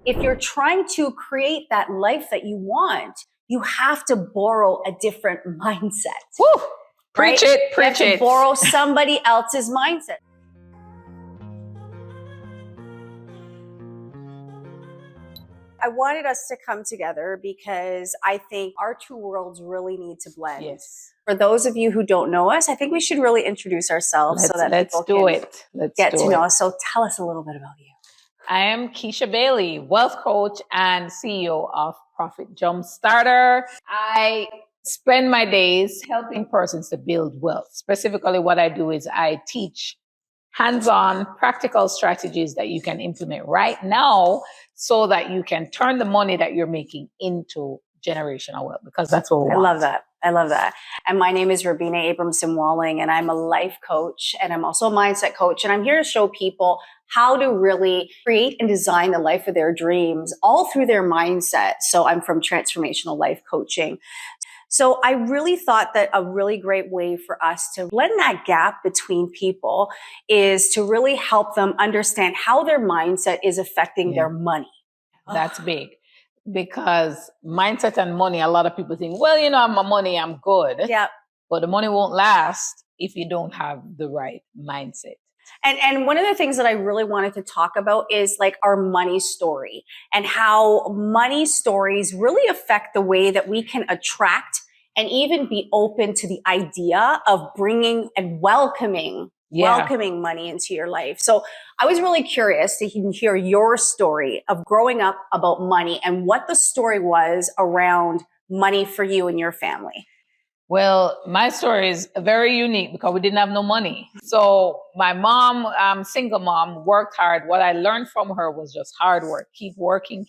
if you're trying to create that life that you want, you have to borrow a different mindset. Woo! Right? Preach it, preach you have it. to borrow somebody else's mindset. I wanted us to come together because I think our two worlds really need to blend. Yes. For those of you who don't know us, I think we should really introduce ourselves so that people can get to know us. So tell us a little bit about you. I am Keisha Bailey, wealth coach and CEO of Profit Jumpstarter. I spend my days helping persons to build wealth. Specifically, what I do is I teach hands-on practical strategies that you can implement right now so that you can turn the money that you're making into generational wealth, because that's what we want. I love that. And my name is Robina Abramson Walling, and I'm a life coach, and I'm also a mindset coach. And I'm here to show people how to really create and design the life of their dreams, all through their mindset. So I'm from transformational life coaching. So I really thought that a really great way for us to blend that gap between people is to really help them understand how their mindset is affecting their money. That's big. Because mindset and money, a lot of people think, well, you know, I'm my money, I'm good. Yeah. But the money won't last if you don't have the right mindset. And one of the things that I really wanted to talk about is like our money story and how money stories really affect the way that we can attract and even be open to the idea of bringing and welcoming money into your life. So I was really curious to hear your story of growing up about money and what the story was around money for you and your family. Well, my story is very unique because we didn't have no money. So my mom, single mom, worked hard. What I learned from her was just hard work. Keep working.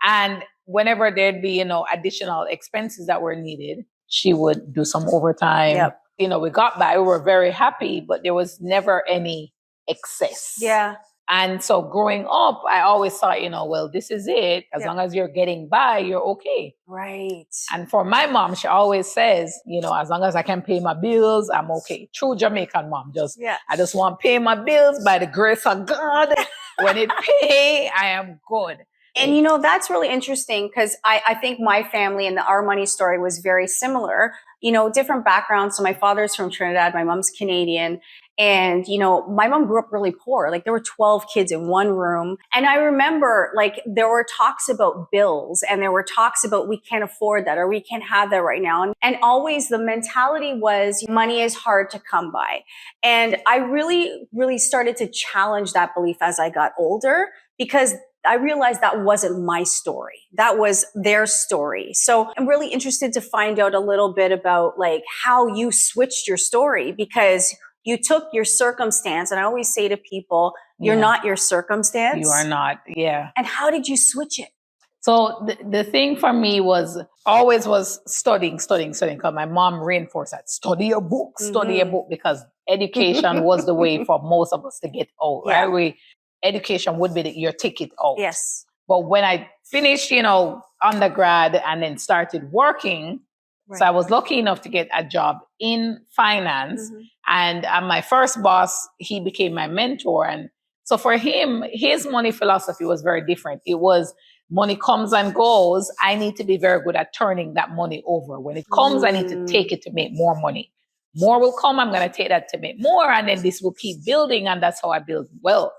And whenever there'd be, additional expenses that were needed, she would do some overtime. Yep. We got by. We were very happy, but there was never any excess. Yeah. And so growing up, I always thought, well, this is it. As long as you're getting by, you're okay. Right. And for my mom, she always says, as long as I can pay my bills, I'm okay. True Jamaican mom. I just want to pay my bills by the grace of God. When it pay, I am good. And that's really interesting because I think my family and our money story was very similar, different backgrounds. So my father's from Trinidad, my mom's Canadian. And, my mom grew up really poor. Like there were 12 kids in one room. And I remember there were talks about bills and there were talks about we can't afford that or we can't have that right now. And always the mentality was money is hard to come by. And I really, really started to challenge that belief as I got older because I realized that wasn't my story. That was their story. So I'm really interested to find out a little bit about how you switched your story because you took your circumstance. And I always say to people, you're not your circumstance. You are not. Yeah. And how did you switch it? So the thing for me was studying. Because my mom reinforced that. Study your book, because education was the way for most of us to get out, right? Education would be your ticket out. Yes. But when I finished, undergrad and then started working, so I was lucky enough to get a job in finance. Mm-hmm. And my first boss, he became my mentor. And so for him, his money philosophy was very different. It was money comes and goes. I need to be very good at turning that money over. When it comes, I need to take it to make more money. More will come. I'm going to take that to make more. And then this will keep building. And that's how I build wealth.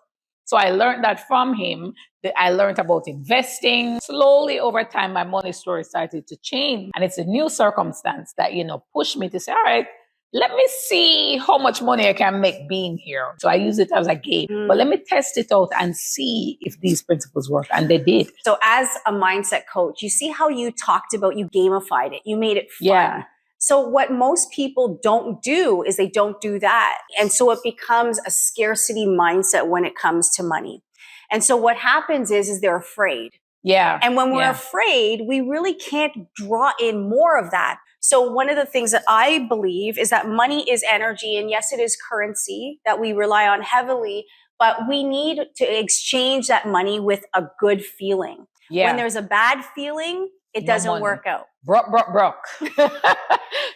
So I learned that from him. I learned about investing. Slowly over time, my money story started to change. And it's a new circumstance that, pushed me to say, all right, let me see how much money I can make being here. So I use it as a game. But let me test it out and see if these principles work. And they did. So as a mindset coach, you see how you talked about, you gamified it. You made it fun. Yeah. So what most people don't do is they don't do that. And so it becomes a scarcity mindset when it comes to money. And so what happens is they're afraid. Yeah. And when we're afraid, we really can't draw in more of that. So one of the things that I believe is that money is energy. And yes, it is currency that we rely on heavily, but we need to exchange that money with a good feeling. Yeah. When there's a bad feeling, it doesn't work out. Broke.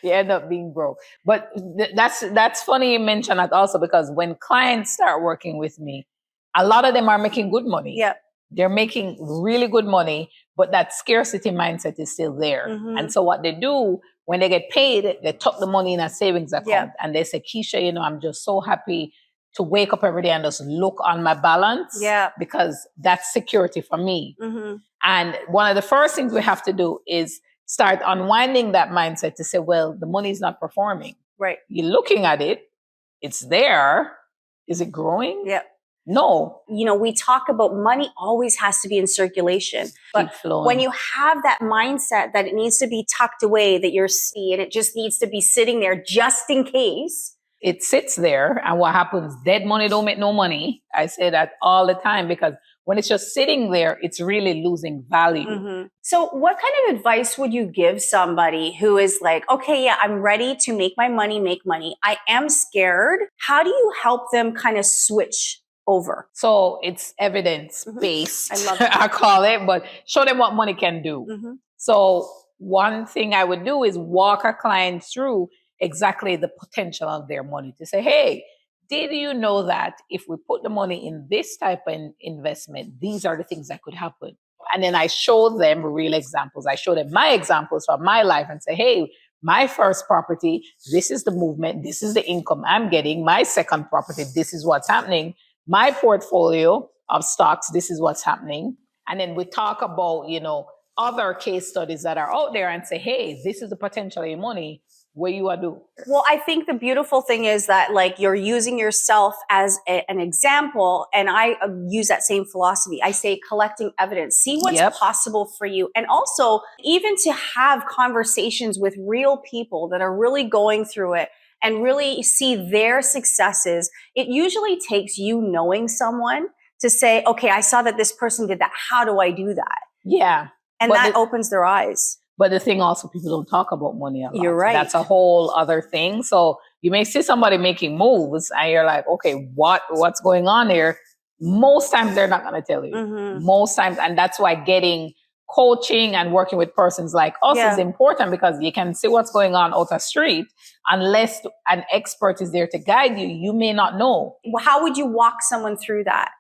You end up being broke. But that's funny you mention that also, because when clients start working with me, a lot of them are making good money. Yeah. They're making really good money, but that scarcity mindset is still there. And so what they do when they get paid, they tuck the money in a savings account and they say, Keisha, I'm just so happy to wake up every day and just look on my balance because that's security for me. And one of the first things we have to do is start unwinding that mindset to say, well, the money is not performing. Right. You're looking at it. It's there. Is it growing? Yeah. No. We talk about money always has to be in circulation. But when you have that mindset that it needs to be tucked away, that you're seeing, and it just needs to be sitting there just in case. It sits there, and what happens? Dead money don't make no money. I say that all the time because when it's just sitting there, it's really losing value. So what kind of advice would you give somebody who is like, okay, yeah, I'm ready to make my money, make money. I am scared. How do you help them kind of switch over? So it's evidence-based, I love that. I call it, but show them what money can do. So one thing I would do is walk a client through exactly the potential of their money to say, hey, did you know that if we put the money in this type of investment, these are the things that could happen? And then I show them real examples. I show them my examples from my life and say, hey, my first property, this is the movement. This is the income I'm getting. My second property, this is what's happening. My portfolio of stocks, this is what's happening. And then we talk about, other case studies that are out there and say, hey, this is the potential of your money. What you are doing? Well, I think the beautiful thing is that you're using yourself as an example. And I use that same philosophy. I say collecting evidence, see what's possible for you. And also even to have conversations with real people that are really going through it and really see their successes. It usually takes you knowing someone to say, okay, I saw that this person did that. How do I do that? Yeah. And that opens their eyes. But the thing also, people don't talk about money a lot. You're right. That's a whole other thing. So you may see somebody making moves and you're like, okay, what's going on here? Most times they're not going to tell you. Most times. And that's why getting coaching and working with persons like us is important because you can see what's going on out the street. Unless an expert is there to guide you, you may not know. Well, how would you walk someone through that?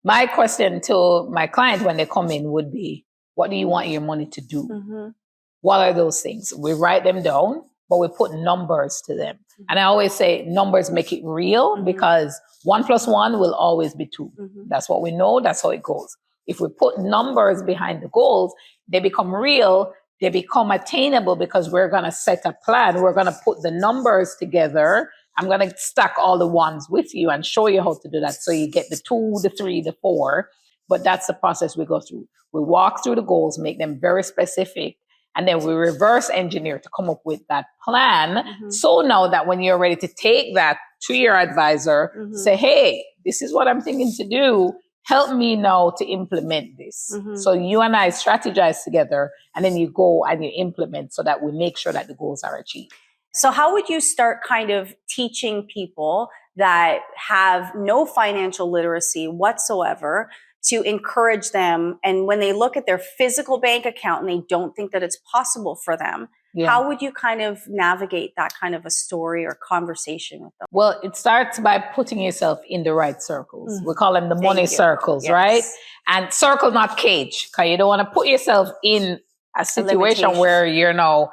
My question to my client when they come in would be, what do you want your money to do? What are those things? We write them down, but we put numbers to them. And I always say numbers make it real because 1 + 1 will always be 2. That's what we know. That's how it goes. If we put numbers behind the goals, they become real. They become attainable because we're going to set a plan. We're going to put the numbers together. I'm going to stack all the ones with you and show you how to do that. So you get the 2, the 3, the 4. But that's the process we go through. We walk through the goals, make them very specific, and then we reverse engineer to come up with that plan. So now that when you're ready to take that to your advisor, say, hey, this is what I'm thinking to do. Help me now to implement this. So you and I strategize together, and then you go and you implement so that we make sure that the goals are achieved. So how would you start kind of teaching people that have no financial literacy whatsoever to encourage them? And when they look at their physical bank account and they don't think that it's possible for them, how would you kind of navigate that kind of a story or conversation with them? Well, it starts by putting yourself in the right circles. We call them the money circles, right? And circle, not cage, because you don't want to put yourself in a situation where you're now,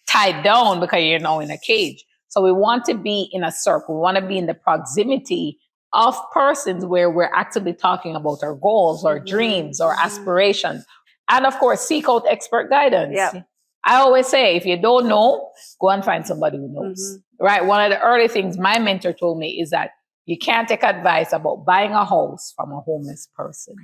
tied down because you're now in a cage. So we want to be in a circle. We want to be in the proximity of persons where we're actively talking about our goals, our dreams, our aspirations. And of course, seek out expert guidance. I always say, if you don't know, go and find somebody who knows, right? One of the early things my mentor told me is that you can't take advice about buying a house from a homeless person.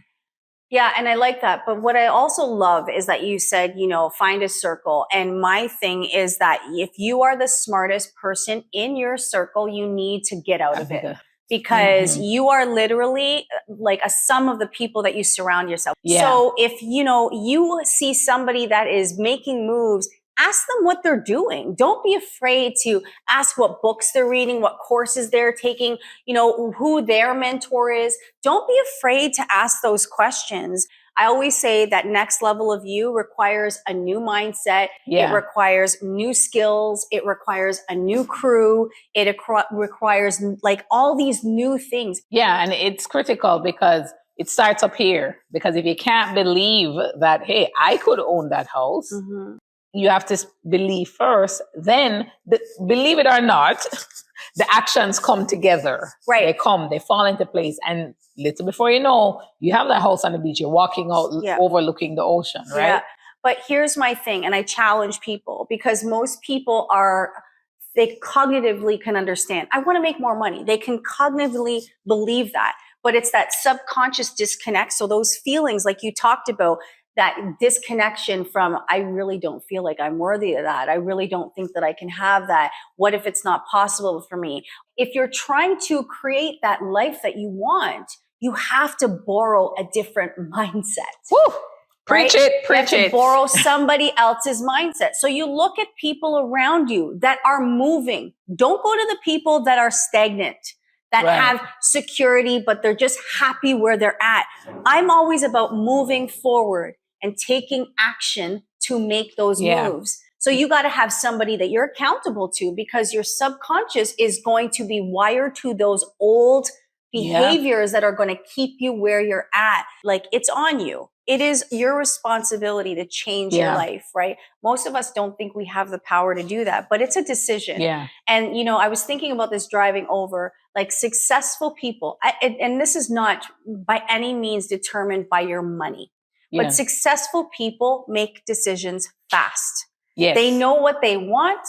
Yeah, and I like that. But what I also love is that you said, find a circle. And my thing is that if you are the smartest person in your circle, you need to get out of it. Because you are literally like a sum of the people that you surround yourself. So if, you see somebody that is making moves, ask them what they're doing. Don't be afraid to ask what books they're reading, what courses they're taking, who their mentor is. Don't be afraid to ask those questions. I always say that next level of you requires a new mindset. It requires new skills. It requires a new crew. It requires all these new things. Yeah. And it's critical because it starts up here, because if you can't believe that, hey, I could own that house, you have to believe first. Then, believe it or not, the actions come together. Right. They fall into place. And little before you know, you have that house on the beach. You're walking out, overlooking the ocean, right? Yeah. But here's my thing, and I challenge people, because most people they cognitively can understand, I want to make more money. They can cognitively believe that, but it's that subconscious disconnect. So those feelings, like you talked about, that disconnection from, I really don't feel like I'm worthy of that. I really don't think that I can have that. What if it's not possible for me? If you're trying to create that life that you want, you have to borrow a different mindset. Woo! Right? Preach it. You have to borrow somebody else's mindset. So you look at people around you that are moving. Don't go to the people that are stagnant, that have security, but they're just happy where they're at. I'm always about moving forward and taking action to make those moves. So you got to have somebody that you're accountable to, because your subconscious is going to be wired to those old behaviors that are going to keep you where you're at. Like, it's on you. It is your responsibility to change your life, right? Most of us don't think we have the power to do that, but it's a decision. Yeah. And, you know, I was thinking about this driving over, like, successful people, and this is not by any means determined by your money, but successful people make decisions fast. Yes. They know what they want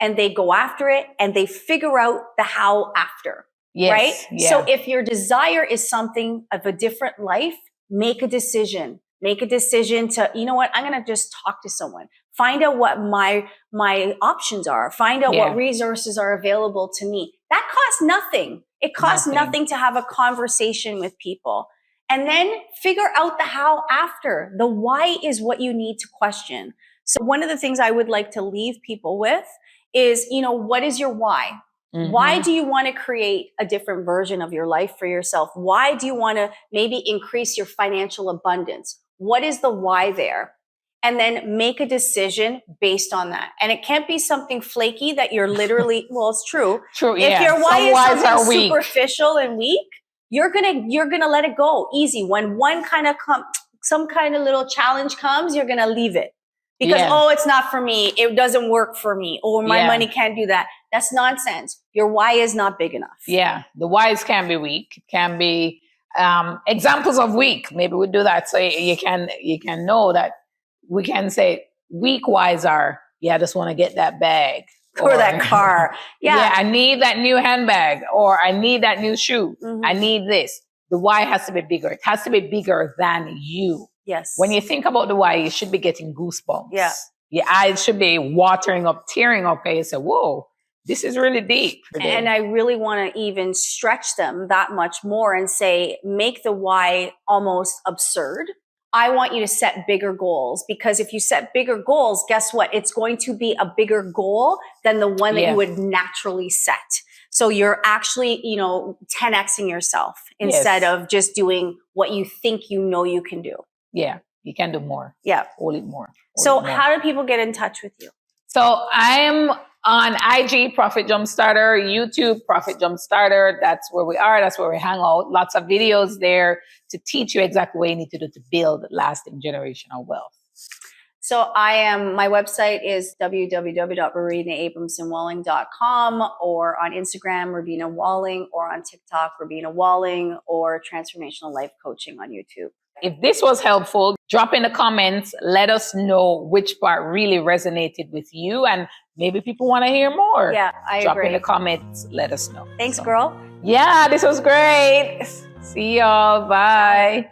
and they go after it, and they figure out the how after. Yes. Right? Yeah. So if your desire is something of a different life, make a decision. Make a decision to, you know what, I'm going to just talk to someone. Find out what my options are. Find out what resources are available to me. That costs nothing. It costs nothing to have a conversation with people. And then figure out the how after. The why is what you need to question. So one of the things I would like to leave people with is, you know, what is your why? Why do you want to create a different version of your life for yourself? Why do you want to maybe increase your financial abundance? What is the why there? And then make a decision based on that. And it can't be something flaky that you're literally, well, it's true. If your why is something superficial and weak, you're gonna let it go easy. When some kind of little challenge comes, you're gonna leave it. Because, it's not for me. It doesn't work for me. Or my money can't do that. That's nonsense. Your why is not big enough. Yeah. The whys can be weak. It can be examples of weak. Maybe we do that. So you can know that we can say weak whys are, I just want to get that bag. Or that car. I need that new handbag, or I need that new shoe. I need this. The why has to be bigger. It has to be bigger than you. Yes. When you think about the why, you should be getting goosebumps. Yeah. Your eyes should be watering up, tearing up, and you say, whoa, this is really deep. And I really want to even stretch them that much more and say, make the why almost absurd. I want you to set bigger goals, because if you set bigger goals, guess what? It's going to be a bigger goal than the one that you would naturally set. So you're actually, 10xing yourself instead of just doing what you think you know you can do. Yeah, you can do more. Yeah. Hold it more. How do people get in touch with you? So I am on IG, Profit Jumpstarter, YouTube, Profit Jumpstarter. That's where we are. That's where we hang out. Lots of videos there to teach you exactly what you need to do to build lasting generational wealth. So my website is www.robinaabramsonwalling.com, or on Instagram, Robina Walling, or on TikTok, Robina Walling, or Transformational Life Coaching on YouTube. If this was helpful, drop in the comments. Let us know which part really resonated with you, and maybe people want to hear more. Yeah, I agree. Drop in the comments. Let us know. Thanks, girl. Yeah, this was great. See y'all. Bye.